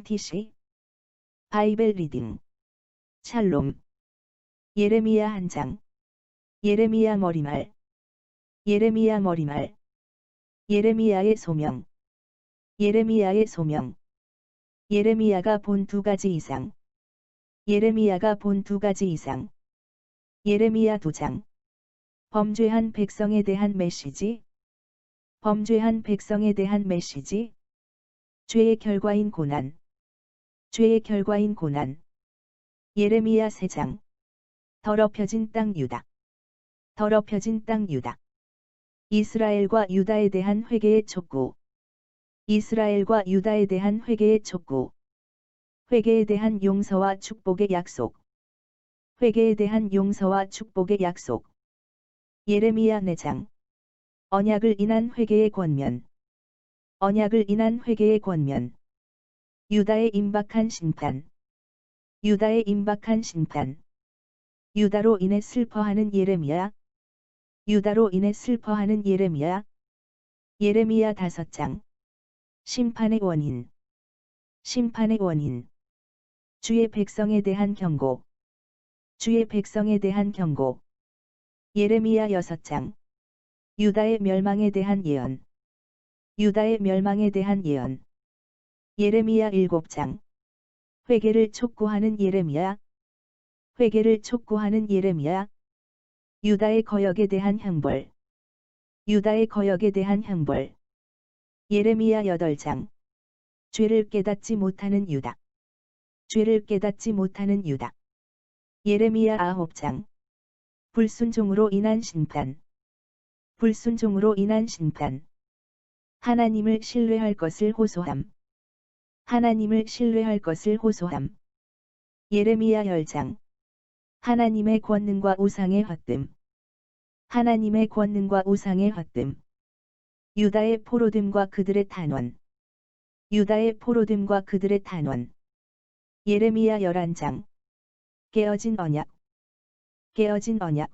TC 바이벨 리딩 샬롬 예레미야 한 장 예레미야 머리말 예레미야 머리말 예레미야의 소명 예레미야의 소명 예레미야가 본 두 가지 이상 예레미야가 본 두 가지 이상 예레미야 2장 범죄한 백성에 대한 메시지 범죄한 백성에 대한 메시지 죄의 결과인 고난 죄의 결과인 고난 예레미야 3장 더럽혀진 땅 유다 더럽혀진 땅 유다 이스라엘과 유다에 대한 회개의 촉구 이스라엘과 유다에 대한 회개의 촉구 회개에 대한 용서와 축복의 약속 회개에 대한 용서와 축복의 약속 예레미야 4장 언약을 인한 회개의 권면 언약을 인한 회개의 권면 유다의 임박한 심판 유다의 임박한 심판 유다로 인해 슬퍼하는 예레미야 유다로 인해 슬퍼하는 예레미야 예레미야 5장 심판의 원인 심판의 원인 주의 백성에 대한 경고 주의 백성에 대한 경고 예레미야 6장 유다의 멸망에 대한 예언 유다의 멸망에 대한 예언 예레미야 7장 회개를 촉구하는 예레미야 회개를 촉구하는 예레미야 유다의 거역에 대한 형벌 유다의 거역에 대한 형벌 예레미야 8장 죄를 깨닫지 못하는 유다 죄를 깨닫지 못하는 유다 예레미야 9장 불순종으로 인한 심판 불순종으로 인한 심판 하나님을 신뢰할 것을 호소함 하나님을 신뢰할 것을 호소함 예레미야 10장 하나님의 권능과 우상의 헛됨 하나님의 권능과 우상의 헛됨 유다의 포로됨과 그들의 탄원 유다의 포로됨과 그들의 탄원 예레미야 11장 깨어진 언약 깨어진 언약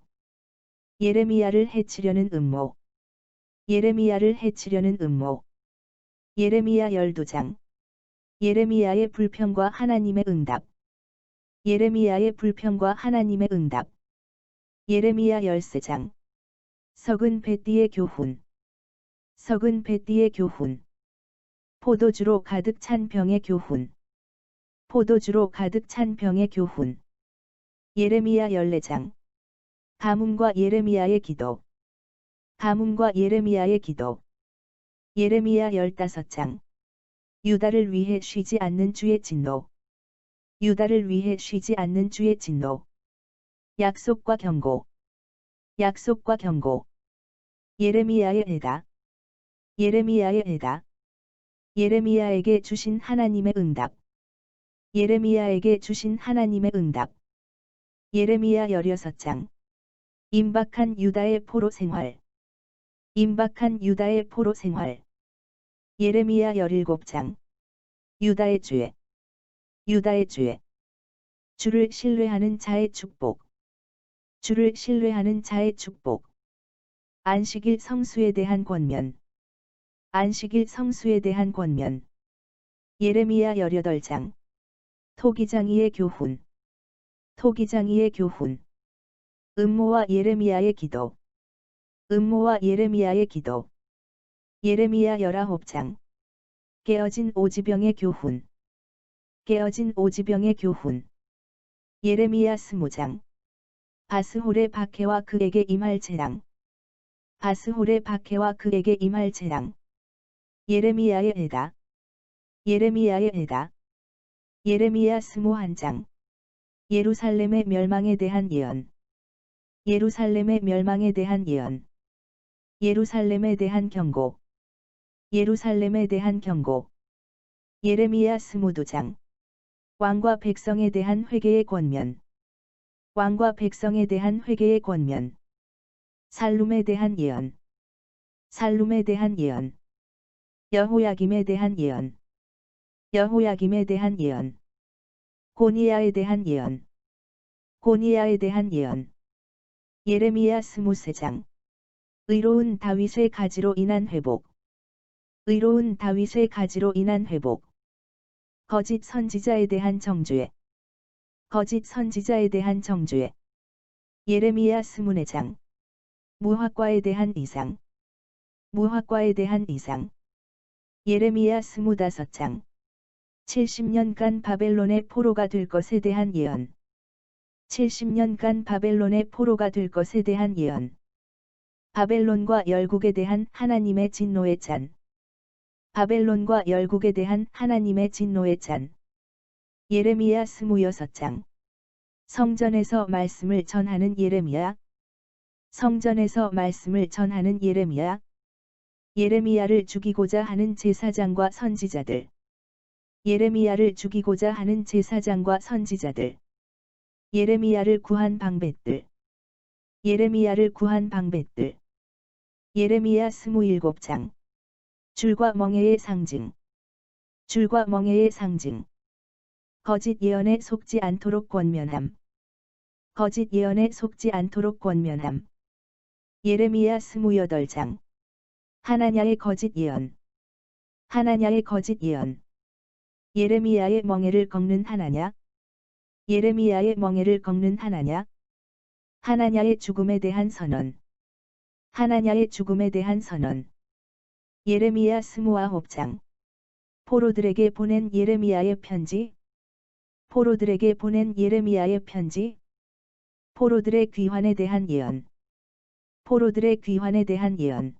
예레미야를 해치려는 음모 예레미야를 해치려는 음모 예레미야 12장 예레미야의 불평과 하나님의 응답 예레미야의 불평과 하나님의 응답 예레미야 13장 석은 뱃띠의 교훈 석은 뱃띠의 교훈 포도주로 가득 찬 병의 교훈 포도주로 가득 찬 병의 교훈 예레미야 14장 가뭄과 예레미야의 기도 가뭄과 예레미야의 기도 예레미야 15장 유다를 위해 쉬지 않는 주의 진노 유다를 위해 쉬지 않는 주의 진노 약속과 경고 약속과 경고 예레미야의 애다 예레미야의 애다 예레미야에게 주신 하나님의 응답 예레미야에게 주신 하나님의 응답 예레미야 16장 임박한 유다의 포로 생활 임박한 유다의 포로 생활 예레미야 17장 유다의 죄 유다의 죄 주를 신뢰하는 자의 축복 주를 신뢰하는 자의 축복 안식일 성수에 대한 권면 안식일 성수에 대한 권면 예레미야 18장 토기장이의 교훈 토기장이의 교훈 음모와 예레미야의 기도 음모와 예레미야의 기도 예레미야 19장 깨어진 오지병의 교훈 깨어진 오지병의 교훈 예레미야 20장 바스홀의 박해와 그에게 임할 재앙 바스홀의 박해와 그에게 임할 재앙 예레미야의 애다 예레미야의 애다 예레미야 21장 예루살렘의 멸망에 대한 예언 예루살렘의 멸망에 대한 예언 예루살렘에 대한 경고 예루살렘에 대한 경고 예레미야 22장 왕과 백성에 대한 회개의 권면 왕과 백성에 대한 회개의 권면 살룸에 대한 예언 살룸에 대한 예언 여호야김에 대한 예언 여호야김에 대한 예언 고니야에 대한 예언 고니야에 대한 예언 예레미야 23장 의로운 다윗의 가지로 인한 회복 의로운 다윗의 가지로 인한 회복 거짓 선지자에 대한 정죄. 거짓 선지자에 대한 정죄. 예레미야 24장. 무화과에 대한 이상. 무화과에 대한 이상. 예레미야 25장. 70년간 바벨론의 포로가 될 것에 대한 예언. 70년간 바벨론의 포로가 될 것에 대한 예언. 바벨론과 열국에 대한 하나님의 진노의 잔. 바벨론과 열국에 대한 하나님의 진노의 잔. 예레미야 26장. 성전에서 말씀을 전하는 예레미야. 성전에서 말씀을 전하는 예레미야. 예레미야를 죽이고자 하는 제사장과 선지자들. 예레미야를 죽이고자 하는 제사장과 선지자들. 예레미야를 구한 방백들. 예레미야를 구한 방백들. 예레미야 27장. 줄과 멍에의 상징. 줄과 멍에의 상징. 거짓 예언에 속지 않도록 권면함. 거짓 예언에 속지 않도록 권면함. 예레미야 28장. 하나냐의 거짓 예언. 하나냐의 거짓 예언. 예레미야의 멍에를 꺾는 하나냐. 예레미야의 멍에를 꺾는 하나냐. 하나냐의 죽음에 대한 선언. 하나냐의 죽음에 대한 선언. 예레미야 29장. 포로들에게 보낸 예레미야의 편지. 포로들에게 보낸 예레미야의 편지. 포로들의 귀환에 대한 예언. 포로들의 귀환에 대한 예언.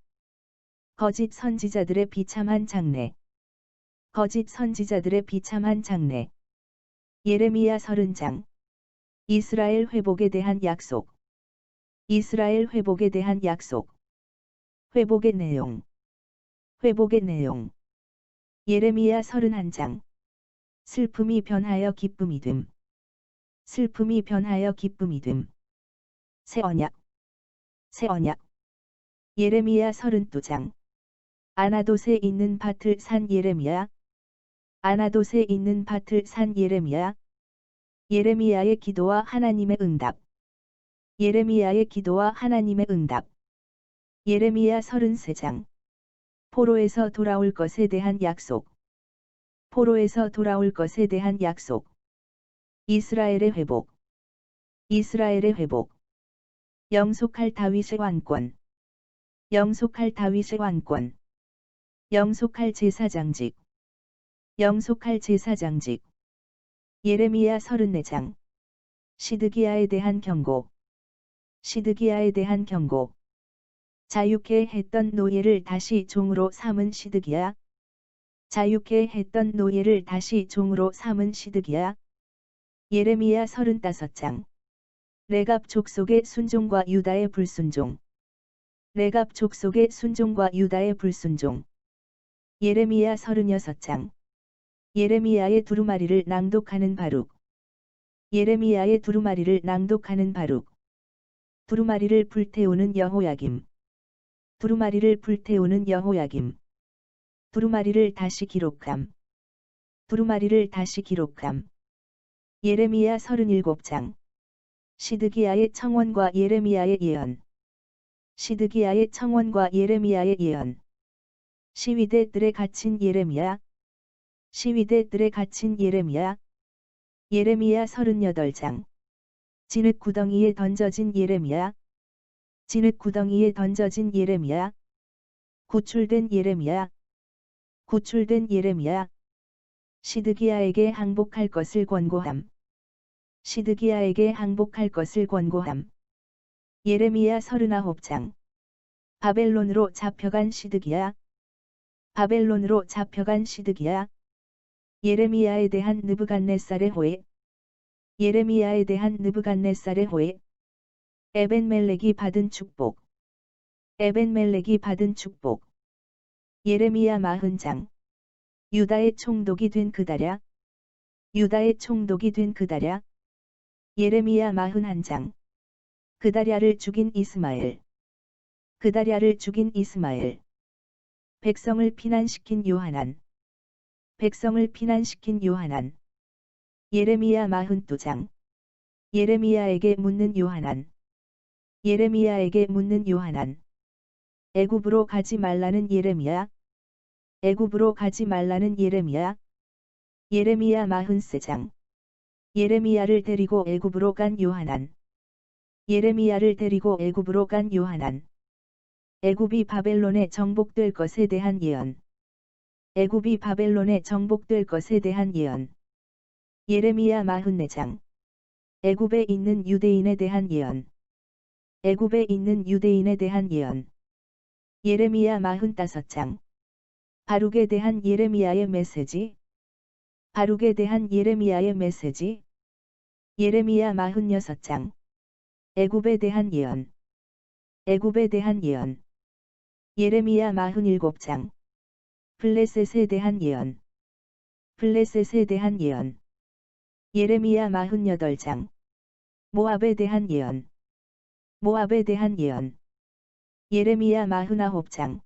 거짓 선지자들의 비참한 장례. 거짓 선지자들의 비참한 장례. 예레미야 30장. 이스라엘 회복에 대한 약속. 이스라엘 회복에 대한 약속. 회복의 내용. 회복의 내용. 예레미야 31장. 슬픔이 변하여 기쁨이 됨. 슬픔이 변하여 기쁨이 됨. 새 언약. 새 언약. 예레미야 32장. 아나돗에 있는 밭을 산 예레미야. 아나돗에 있는 밭을 산 예레미야. 예레미야의 기도와 하나님의 응답. 예레미야의 기도와 하나님의 응답. 예레미야 33장. 포로에서 돌아올 것에 대한 약속. 포로에서 돌아올 것에 대한 약속. 이스라엘의 회복. 이스라엘의 회복. 영속할 다윗의 왕권. 영속할 다윗의 왕권. 영속할 제사장직. 영속할 제사장직. 예레미야 34장. 시드기야에 대한 경고. 시드기야에 대한 경고. 자유케 했던 노예를 다시 종으로 삼은 시드기야. 자유케 했던 노예를 다시 종으로 삼은 시드기야. 예레미야 35장. 레갑 족속의 순종과 유다의 불순종. 레갑 족속의 순종과 유다의 불순종. 예레미야 36장. 예레미야의 두루마리를 낭독하는 바룩. 예레미야의 두루마리를 낭독하는 바룩. 두루마리를 불태우는 여호야김. 두루마리를 불태우는 여호야김. 두루마리를 다시 기록함. 두루마리를 다시 기록함. 예레미야 37장. 시드기야의 청원과 예레미야의 예언. 시드기야의 청원과 예레미야의 예언. 시위대들에 갇힌 예레미야. 시위대들에 갇힌 예레미야. 예레미야 38장. 진흙 구덩이에 던져진 예레미야. 진흙 구덩이에 던져진 예레미야. 구출된 예레미야. 구출된 예레미야. 시드기야에게 항복할 것을 권고함. 시드기야에게 항복할 것을 권고함. 예레미야 39장. 바벨론으로 잡혀간 시드기야. 바벨론으로 잡혀간 시드기야. 예레미야에 대한 느부갓네살의 호의. 예레미야에 대한 느부갓네살의 호의. 에벤멜렉이 받은 축복. 에벤멜렉이 받은 축복. 예레미야 40장. 유다의 총독이 된 그다랴. 유다의 총독이 된 그다랴. 예레미야 41장. 그다랴를 죽인 이스마엘. 그다랴를 죽인 이스마엘. 백성을 피난시킨 요하난. 백성을 피난시킨 요하난. 예레미야 42장. 예레미야에게 묻는 요하난. 예레미야에게 묻는 요하난. 애굽으로 가지 말라는 예레미야. 애굽으로 가지 말라는 예레미야. 예레미야 40장. 예레미야를 데리고 애굽으로 간 요하난. 예레미야를 데리고 애굽으로 간 요하난. 애굽이 바벨론에 정복될 것에 대한 예언. 애굽이 바벨론에 정복될 것에 대한 예언. 예레미야 44장. 애굽에 있는 유대인에 대한 예언. 애굽에 있는 유대인에 대한 예언. 예레미야 45장. 바룩에 대한 예레미야의 메시지. 바룩에 대한 예레미야의 메시지. 예레미야 46장. 애굽에 대한 예언. 애굽에 대한 예언. 예레미야 47장. 블레셋에 대한 예언. 블레셋에 대한 예언. 예레미야 48장. 모압에 대한 예언. 모압에 대한 예언. 예레미야 49장.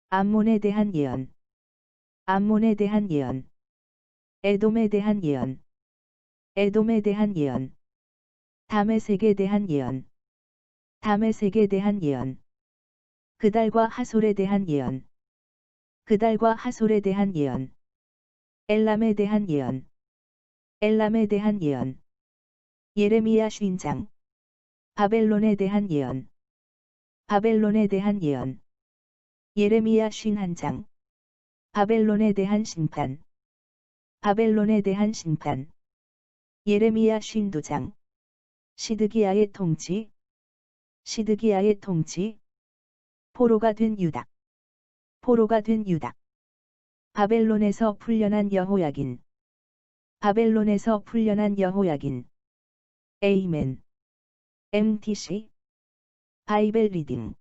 암몬에 대한 예언. 암몬에 대한 예언. 에돔에 대한 예언. 에돔에 대한 예언. 다메섹에 대한 예언. 다메섹에 대한 예언. 그달과 하솔에 대한 예언. 그달과 하솔에 대한 예언. 엘람에 대한 예언. 엘람에 대한 예언. 예레미야 50장. 바벨론에 대한 예언. 바벨론에 대한 예언. 예레미야 51장. 바벨론에 대한 심판. 바벨론에 대한 심판. 예레미야 52장. 시드기야의 통치. 시드기야의 통치. 포로가 된 유다. 포로가 된 유다. 바벨론에서 풀려난 여호야긴. 바벨론에서 풀려난 여호야긴. 에이멘. MTC 바이벨 리딩